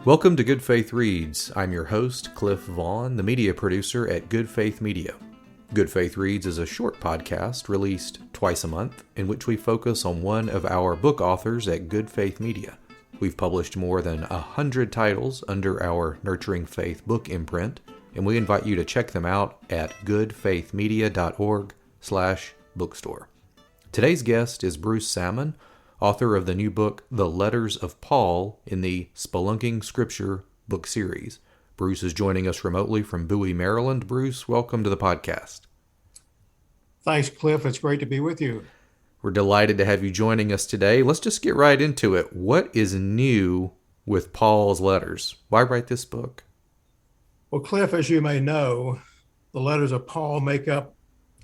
Welcome to Good Faith Reads. I'm your host, Cliff Vaughn, the media producer at Good Faith Media. Good Faith Reads is a short podcast released twice a month in which we focus on one of our book authors at Good Faith Media. We've published more than 100 titles under our Nurturing Faith book imprint, and we invite you to check them out at goodfaithmedia.org/bookstore. Today's guest is Bruce Salmon, author of the new book, The Letters of Paul, in the Spelunking Scripture book series. Bruce is joining us remotely from Bowie, Maryland. Bruce, welcome to the podcast. Thanks, Cliff. It's great to be with you. We're delighted to have you joining us today. Let's just get right into it. What is new with Paul's letters? Why write this book? Well, Cliff, as you may know, the letters of Paul make up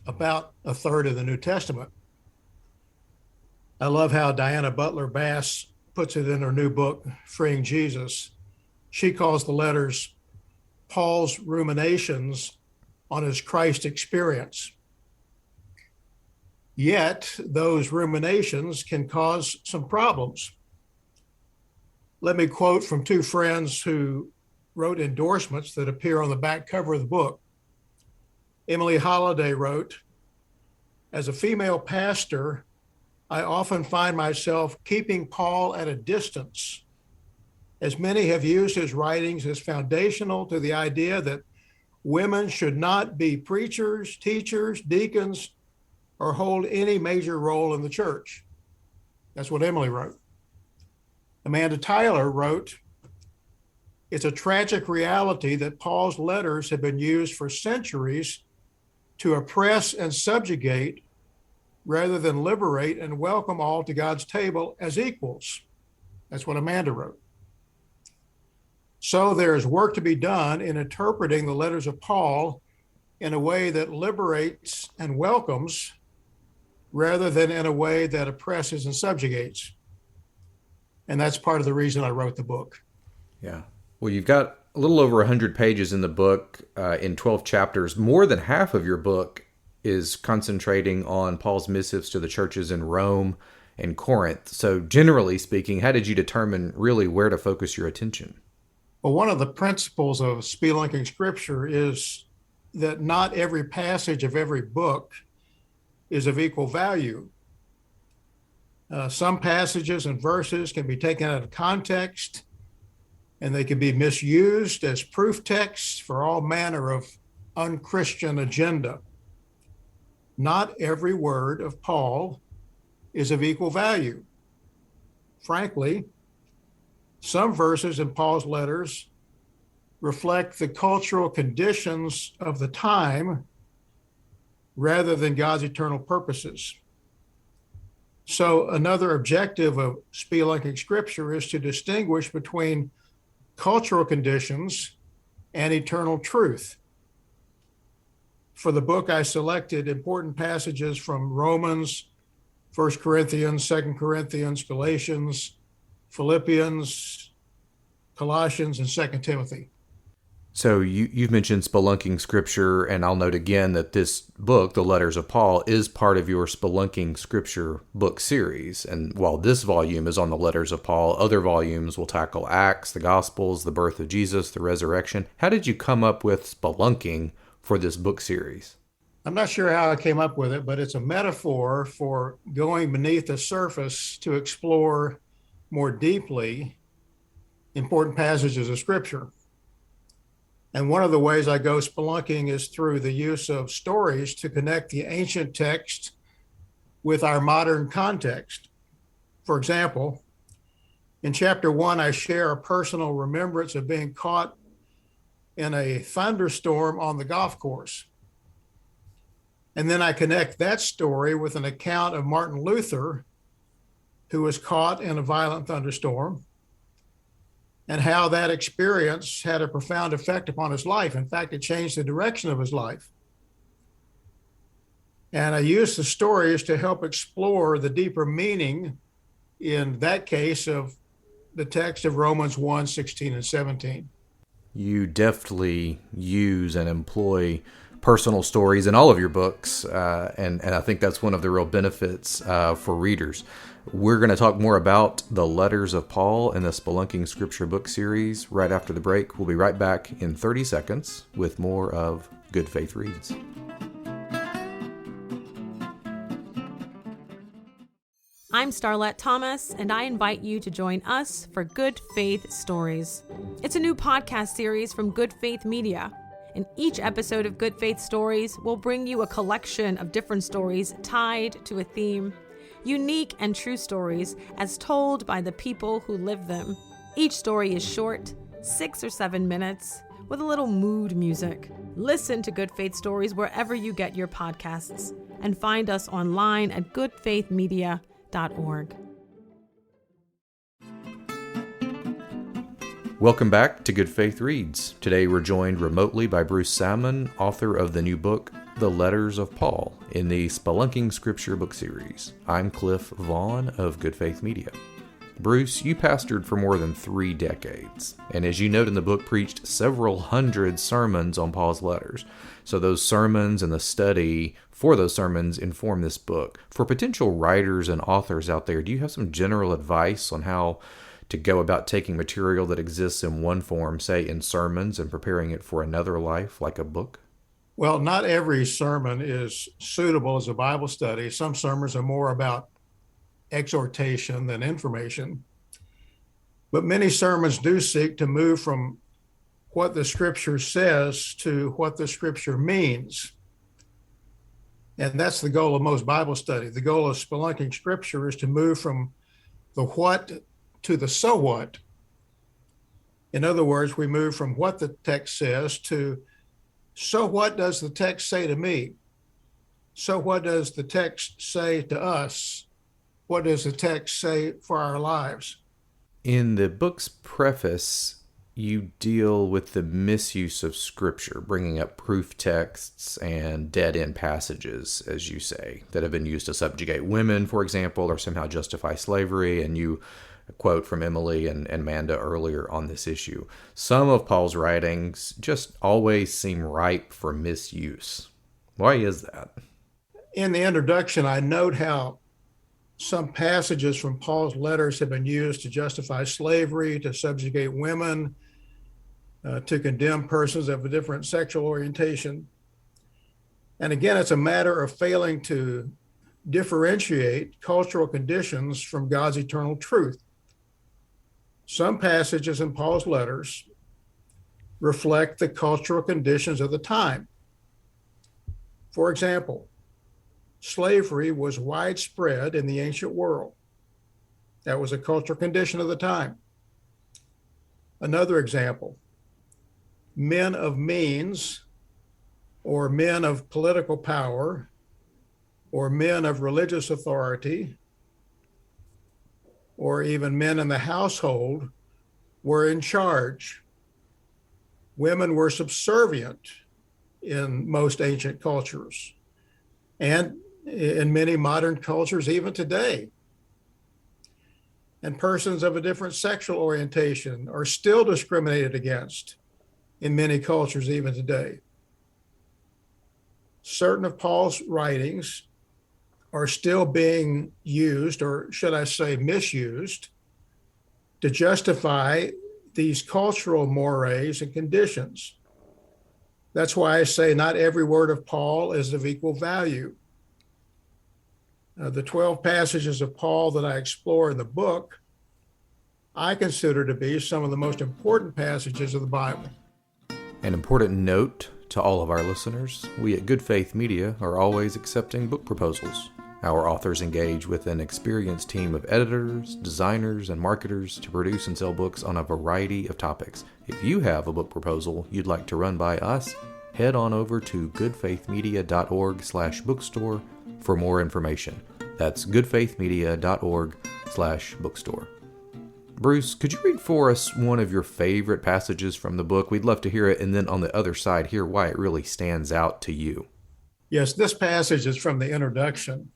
about a third of the New Testament. I love how Diana Butler Bass puts it in her new book, Freeing Jesus. She calls the letters Paul's ruminations on his Christ experience. Yet, those ruminations can cause some problems. Let me quote from two friends who wrote endorsements that appear on the back cover of the book. Emily Holliday wrote, "As a female pastor, I often find myself keeping Paul at a distance, as many have used his writings as foundational to the idea that women should not be preachers, teachers, deacons, or hold any major role in the church." That's what Emily wrote. Amanda Tyler wrote, "It's a tragic reality that Paul's letters have been used for centuries to oppress and subjugate rather than liberate and welcome all to God's table as equals." That's what Amanda wrote. So there's work to be done in interpreting the letters of Paul in a way that liberates and welcomes rather than in a way that oppresses and subjugates. And that's part of the reason I wrote the book. Yeah. Well, you've got a little over 100 pages in the book in 12 chapters. More than half of your book is concentrating on Paul's missives to the churches in Rome and Corinth. So generally speaking, how did you determine really where to focus your attention? Well, one of the principles of Spelunking Scripture is that not every passage of every book is of equal value. Some passages and verses can be taken out of context, and they can be misused as proof texts for all manner of unchristian agenda. Not every word of Paul is of equal value. Frankly, some verses in Paul's letters reflect the cultural conditions of the time rather than God's eternal purposes. So another objective of Spelunking Scripture is to distinguish between cultural conditions and eternal truth. For the book, I selected important passages from Romans, 1 Corinthians, 2 Corinthians, Galatians, Philippians, Colossians, and 2 Timothy. So you've mentioned Spelunking Scripture, and I'll note again that this book, The Letters of Paul, is part of your Spelunking Scripture book series. And while this volume is on the Letters of Paul, other volumes will tackle Acts, the Gospels, the birth of Jesus, the resurrection. How did you come up with spelunking for this book series? I'm not sure how I came up with it, but it's a metaphor for going beneath the surface to explore more deeply important passages of Scripture. And one of the ways I go spelunking is through the use of stories to connect the ancient text with our modern context. For example, in chapter 1, I share a personal remembrance of being caught in a thunderstorm on the golf course. And then I connect that story with an account of Martin Luther, who was caught in a violent thunderstorm, and how that experience had a profound effect upon his life. In fact, it changed the direction of his life. And I use the stories to help explore the deeper meaning, in that case, of the text of Romans 1:16 and 17. You deftly use and employ personal stories in all of your books, and I think that's one of the real benefits for readers. We're going to talk more about the letters of Paul in the Spelunking Scripture book series right after the break. We'll be right back in 30 seconds with more of Good Faith Reads. I'm Starlette Thomas, and I invite you to join us for Good Faith Stories. It's a new podcast series from Good Faith Media. In each episode of Good Faith Stories, we'll bring you a collection of different stories tied to a theme. Unique and true stories as told by the people who live them. Each story is short, 6 or 7 minutes, with a little mood music. Listen to Good Faith Stories wherever you get your podcasts, and find us online at goodfaithmedia.org. Welcome back to Good Faith Reads. Today we're joined remotely by Bruce Salmon, author of the new book, The Letters of Paul, in the Spelunking Scripture book series. I'm Cliff Vaughn of Good Faith Media. Bruce, you pastored for more than 3 decades, and as you note in the book, preached several hundred sermons on Paul's letters. So those sermons and the study for those sermons inform this book. For potential writers and authors out there, do you have some general advice on how to go about taking material that exists in one form, say in sermons, and preparing it for another life, like a book? Well, not every sermon is suitable as a Bible study. Some sermons are more about exhortation than information. But many sermons do seek to move from what the Scripture says to what the Scripture means. And that's the goal of most Bible study. The goal of Spelunking Scripture is to move from the what to the so what. In other words, we move from what the text says to so what does the text say to me? So what does the text say to us? What does the text say for our lives? In the book's preface, you deal with the misuse of Scripture, bringing up proof texts and dead-end passages, as you say, that have been used to subjugate women, for example, or somehow justify slavery, and you quote from Emily and Manda earlier on this issue. Some of Paul's writings just always seem ripe for misuse. Why is that? In the introduction, I note how some passages from Paul's letters have been used to justify slavery, to subjugate women, to condemn persons of a different sexual orientation. And again, it's a matter of failing to differentiate cultural conditions from God's eternal truth. Some passages in Paul's letters reflect the cultural conditions of the time. For example, slavery was widespread in the ancient world. That was a cultural condition of the time. Another example, men of means, or men of political power, or men of religious authority, or even men in the household were in charge. Women were subservient in most ancient cultures, and in many modern cultures, even today. And persons of a different sexual orientation are still discriminated against in many cultures, even today. Certain of Paul's writings are still being used, or should I say misused, to justify these cultural mores and conditions. That's why I say not every word of Paul is of equal value. The 12 passages of Paul that I explore in the book, I consider to be some of the most important passages of the Bible. An important note to all of our listeners, we at Good Faith Media are always accepting book proposals. Our authors engage with an experienced team of editors, designers, and marketers to produce and sell books on a variety of topics. If you have a book proposal you'd like to run by us, head on over to goodfaithmedia.org/bookstore for more information. That's goodfaithmedia.org/bookstore. Bruce, could you read for us one of your favorite passages from the book? We'd love to hear it, and then on the other side, hear why it really stands out to you. Yes, this passage is from the introduction.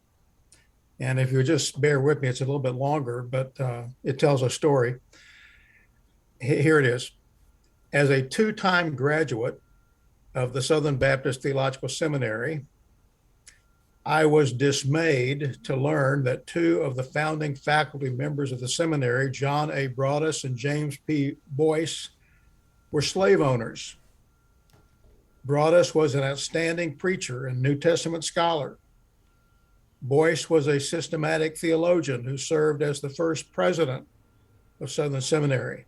And if you just bear with me, it's a little bit longer, but it tells a story. Here it is. As a 2-time graduate, of the Southern Baptist Theological Seminary, I was dismayed to learn that two of the founding faculty members of the seminary, John A. Broadus and James P. Boyce, were slave owners. Broadus was an outstanding preacher and New Testament scholar. Boyce was a systematic theologian who served as the first president of Southern Seminary.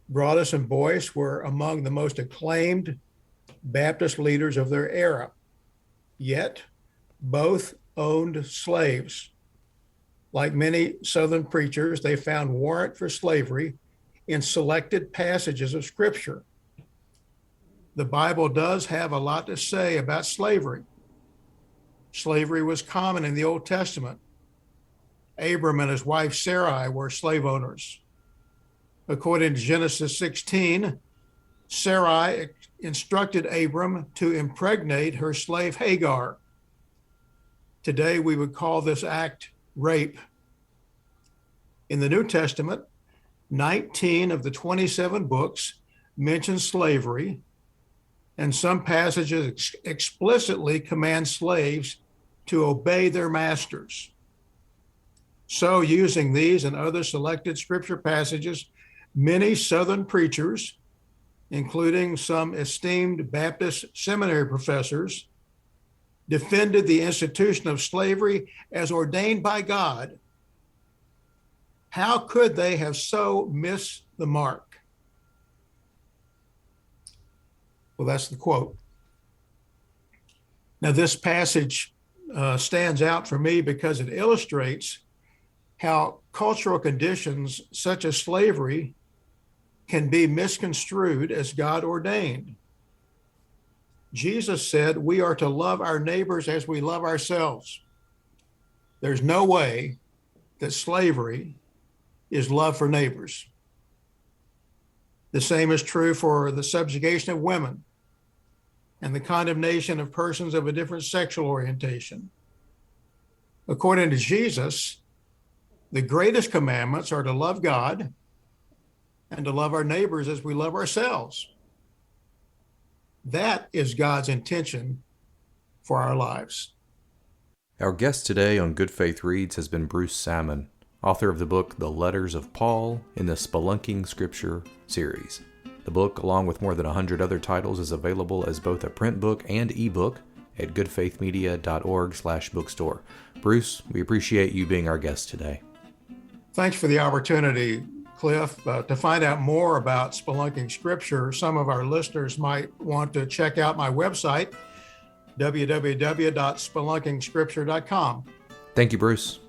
Broadus and Boyce were among the most acclaimed Baptist leaders of their era, yet both owned slaves. Like many Southern preachers, they found warrant for slavery in selected passages of Scripture. The Bible does have a lot to say about slavery. Slavery was common in the Old Testament. Abram and his wife Sarai were slave owners. According to Genesis 16, Sarai instructed Abram to impregnate her slave Hagar. Today, we would call this act rape. In the New Testament, 19 of the 27 books mention slavery, and some passages explicitly command slaves to obey their masters. So, using these and other selected scripture passages, many Southern preachers, including some esteemed Baptist seminary professors, defended the institution of slavery as ordained by God. How could they have so missed the mark? Well, that's the quote. Now, this passage stands out for me because it illustrates how cultural conditions such as slavery can be misconstrued as God ordained. Jesus said we are to love our neighbors as we love ourselves. There's no way that slavery is love for neighbors. The same is true for the subjugation of women and the condemnation of persons of a different sexual orientation. According to Jesus, the greatest commandments are to love God and to love our neighbors as we love ourselves. That is God's intention for our lives. Our guest today on Good Faith Reads has been Bruce Salmon, author of the book The Letters of Paul in the Spelunking Scripture series. The book, along with more than 100 other titles, is available as both a print book and ebook at goodfaithmedia.org/bookstore. Bruce, we appreciate you being our guest today. Thanks for the opportunity, Cliff. To find out more about Spelunking Scripture, some of our listeners might want to check out my website, www.spelunkingscripture.com. Thank you, Bruce.